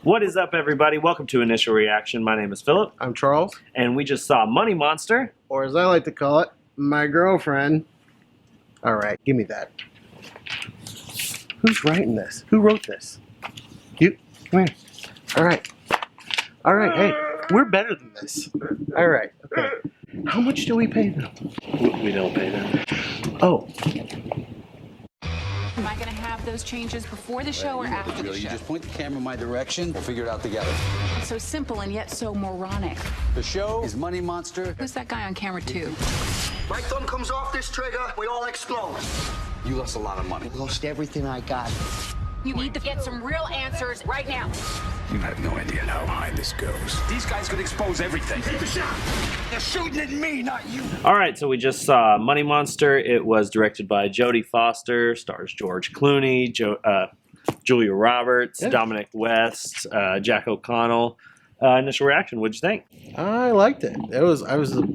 What is up, everybody? Welcome to Initial Reaction. My name is Philip, I'm Charles, and we just saw Money Monster. or as I like to call it, my girlfriend. All right, give me that. Who's writing this? Who wrote this? You? Come here. All right. All right, hey, we're better than this. All right, okay. How much do we pay them? We don't pay them. Oh. Am I going to have those changes before the show or after the You show? just point the camera in my direction. We'll figure it out together. It's so simple and yet so moronic. The show is Money Monster. Who's that guy on camera 2? My thumb comes off this trigger, we all explode. You lost a lot of money. Lost everything I got. You need to get some real answers right now. You have no idea how high this goes. These guys could expose everything. Take the shot. They're shooting at me, not you. All right, so we just saw Money Monster. It was directed by Jodie Foster, stars George Clooney, Julia Roberts, Yeah. Dominic West, Jack O'Connell. Initial reaction, what'd you think? I liked it. I was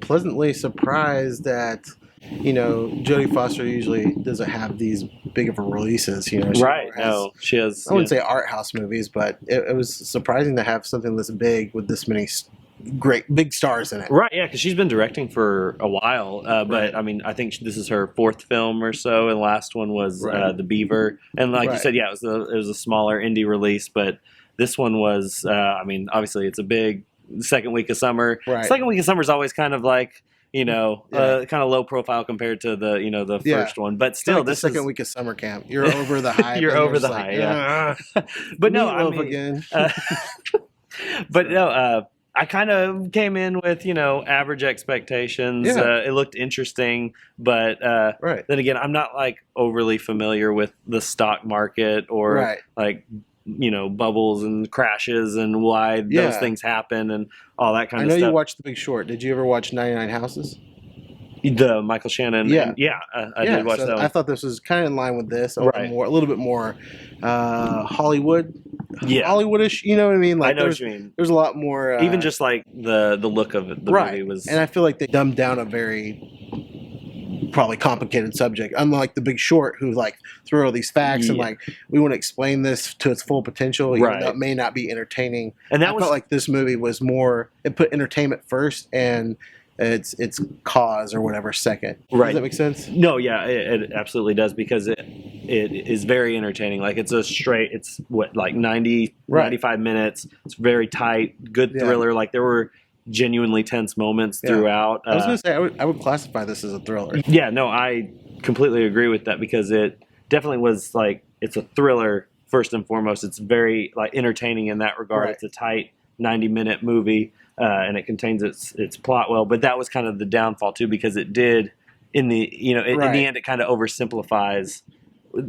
pleasantly surprised that, Jodie Foster usually doesn't have these big of a releases. She Right, has, no, she has... I wouldn't say art house movies, but it was surprising to have something this big with this many great big stars in it. Right, yeah, because she's been directing for a while, but Right. I mean, I think this is her 4th film or so, and the last one was Right. The Beaver, and like you Right. said, yeah, it was a smaller indie release, but this one was, I mean, obviously it's a big second week of summer. Right. Second week of summer is always kind of like, Yeah. kind of low profile compared to the the Yeah. first one, but It's still, like the this second is week of summer camp. You're over the hype. You're and over just the like, hype, yeah. "Ugh, but no, I meatloaf mean, again. but no, I kind of came in with average expectations. Yeah. It looked interesting, but Right. then again, I'm not like overly familiar with the stock market or Right. like bubbles and crashes and why Yeah. those things happen and all that kind I of know stuff. you watched The Big Short. Did you ever watch 99 Houses? The Michael Shannon. Yeah. and I did watch so that one. I thought this was kind of in line with this, a Right. little bit more Hollywood, Yeah. Hollywoodish. You know what I mean? I know there's, what you mean. there's a lot more. Even just like the look of it, the right, movie was. and I feel like they dumbed down a very probably complicated subject. Unlike The Big Short, who like threw all these facts and Yeah. like we want to explain this to its full potential, even Right. though it may not be entertaining. and that I was felt like this movie was more. It put entertainment first and its cause or whatever second. Right. Does that make sense? No, yeah, it absolutely does because it is very entertaining. Like it's what, like 90, Right. 95 minutes. It's very tight, good Yeah. thriller. Like there were genuinely tense moments Yeah. throughout. I was going to say I would classify this as a thriller. Yeah, no, I completely agree with that because it definitely was like it's a thriller first and foremost. It's very like entertaining in that regard. Right. It's a tight 90-minute movie and it contains its plot well. But that was kind of the downfall too because it did in the in Right. the end it kind of oversimplifies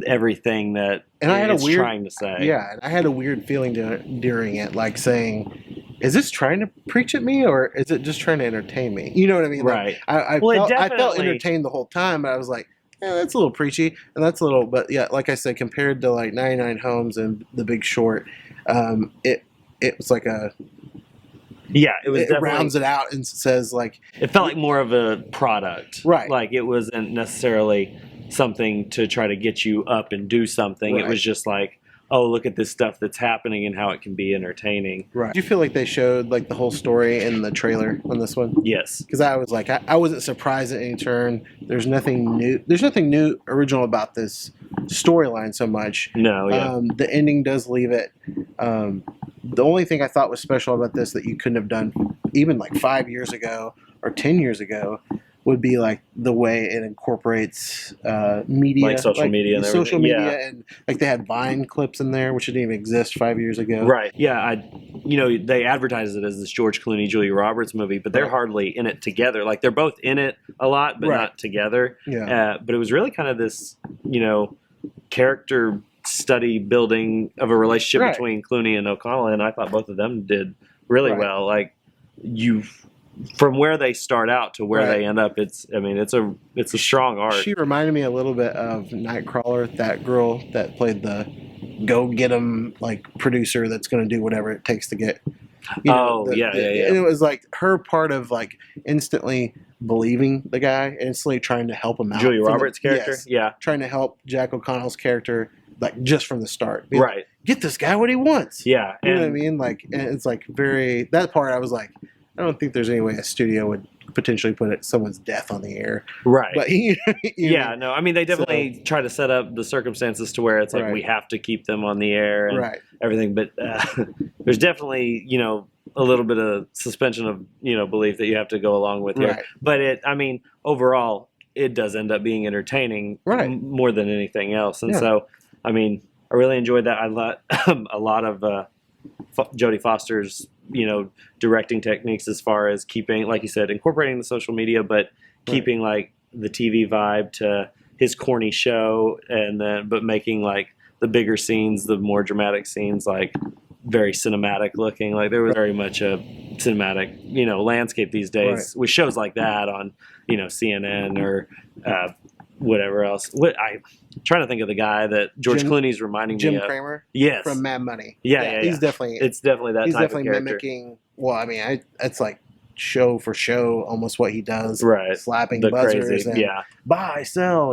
everything that And I had a it's weird- trying to say. Yeah, and I had a weird feeling during it, like saying, "Is this trying to preach at me, or is it just trying to entertain me?" You know what I mean? Like, Right. I Well, it felt definitely- entertained the whole time, but I was like, that's a little preachy, and that's a little. But yeah, like I said, compared to like 99 Homes and The Big Short, it was like Yeah, it was it definitely rounds it out and says like, it felt like more of a product. Right. Like it wasn't necessarily something to try to get you up and do something. It Right. was just like, oh, look at this stuff that's happening and how it can be entertaining. right. Do you feel like they showed like the whole story in the trailer on this one? Yes. Because I was like, I wasn't surprised at any turn. There's nothing new. There's nothing new, original about this storyline so much. No, yeah. The ending does leave it. The only thing I thought was special about this that you couldn't have done even like 5 years ago or 10 years ago would be like the way it incorporates media, Like social media and social everything, media, yeah. and like they had Vine clips in there, which didn't even exist 5 years ago. Right. Yeah. They advertised it as this George Clooney, Julia Roberts movie, but they're Right. hardly in it together. Like they're both in it a lot, but Right. not together. Yeah. But it was really kind of this, character study building of a relationship Right. between Clooney and O'Connell, and I thought both of them did really Right. well. Like from where they start out to where Right. they end up, it's a strong art. She reminded me a little bit of Nightcrawler, that girl that played the go get 'em like producer that's going to do whatever it takes to get. Oh, yeah. And it was like her part of like instantly believing the guy, instantly trying to help him out. Julia from Roberts' character, yes, yeah. trying to help Jack O'Connell's character like just from the start. Be like, Right. get this guy what he wants. Yeah. You know what I And mean? Like, and it's like very, that part I was like, I don't think there's any way a studio would potentially put someone's death on the air. right. But Yeah, no, I mean they definitely try to set up the circumstances to where it's like Right. we have to keep them on the air and right. everything, but there's definitely a little bit of suspension of belief that you have to go along with here. Right. But overall it does end up being entertaining, Right. more than anything else. And Yeah. so I mean I really enjoyed that. I lot a lot of Jodie Foster's directing techniques as far as keeping, like you said, incorporating the social media, but keeping like the TV vibe to his corny show, and then but making like the bigger scenes, the more dramatic scenes, like very cinematic looking. Like there was very much a cinematic landscape these days Right. with shows like that on CNN or whatever else. I'm trying to think of the guy that George Jim- Clooney's reminding Jim me of. Kramer Yes, from Mad Money. Yeah. He's definitely it's definitely that he's type definitely of character. mimicking. Well, I mean, it's like show for show, almost what he does. Right. Slapping The buzzers crazy, and yeah, buy, sell.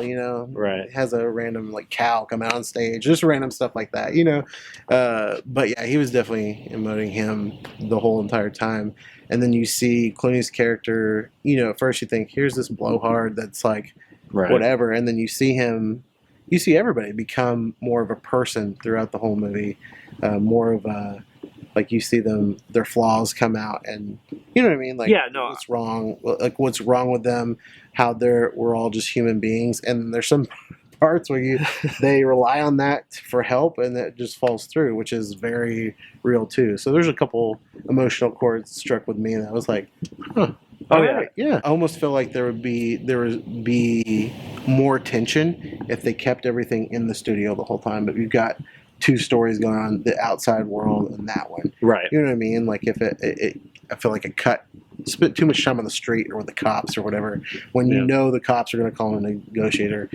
right. Has a random like cow come out on stage, just random stuff like that. But yeah, he was definitely emoting him the whole entire time. And then you see Clooney's character. At first you think, here's this blowhard that's like Right. whatever, and then you see everybody become more of a person throughout the whole movie, more of a, like you see their flaws come out, and you know what I mean, like Yeah, no. what's wrong, like what's wrong with them, how we're all just human beings, and there's some parts where they rely on that for help, and it just falls through, which is very real too. So there's a couple emotional chords struck with me, and I was like, huh. Oh, All yeah. right, yeah. I almost feel like there would be more tension if they kept everything in the studio the whole time. But you've got two stories going on: the outside world and that one. Right. You know what I mean? Like if I feel like spent too much time on the street or with the cops or whatever. When you Yeah. know the cops are going to call a negotiator,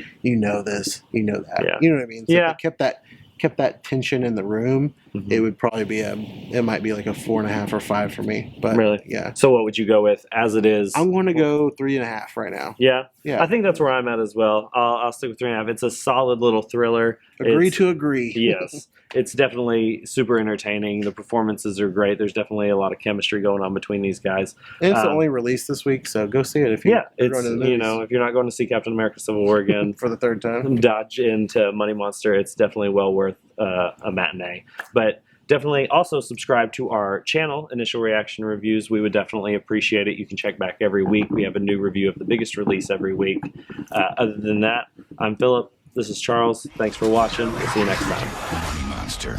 this, that. Yeah. You know what I mean? So Yeah. if they kept that tension in the room, Mhm. it would probably it might be like a 4.5 or 5 for me. But Really? yeah. So what would you go with as it is? I'm going to go 3.5 right now. Yeah. Yeah. I think that's where I'm at as well. I'll stick with 3.5. It's a solid little thriller. Agree It's- to agree. Yes. It's definitely super entertaining. The performances are great. There's definitely a lot of chemistry going on between these guys. And it's the Um, only release this week, so go see it if you're It's, going to the movies if you're not going to see Captain America Civil War again, for the third time. dodge into Money Monster. It's definitely well worth a matinee. But definitely also subscribe to our channel, Initial Reaction Reviews. We would definitely appreciate it. You can check back every week. We have a new review of the biggest release every week. Other than that, I'm Philip. This is Charles. Thanks for watching. We'll see you next time. Money Monster.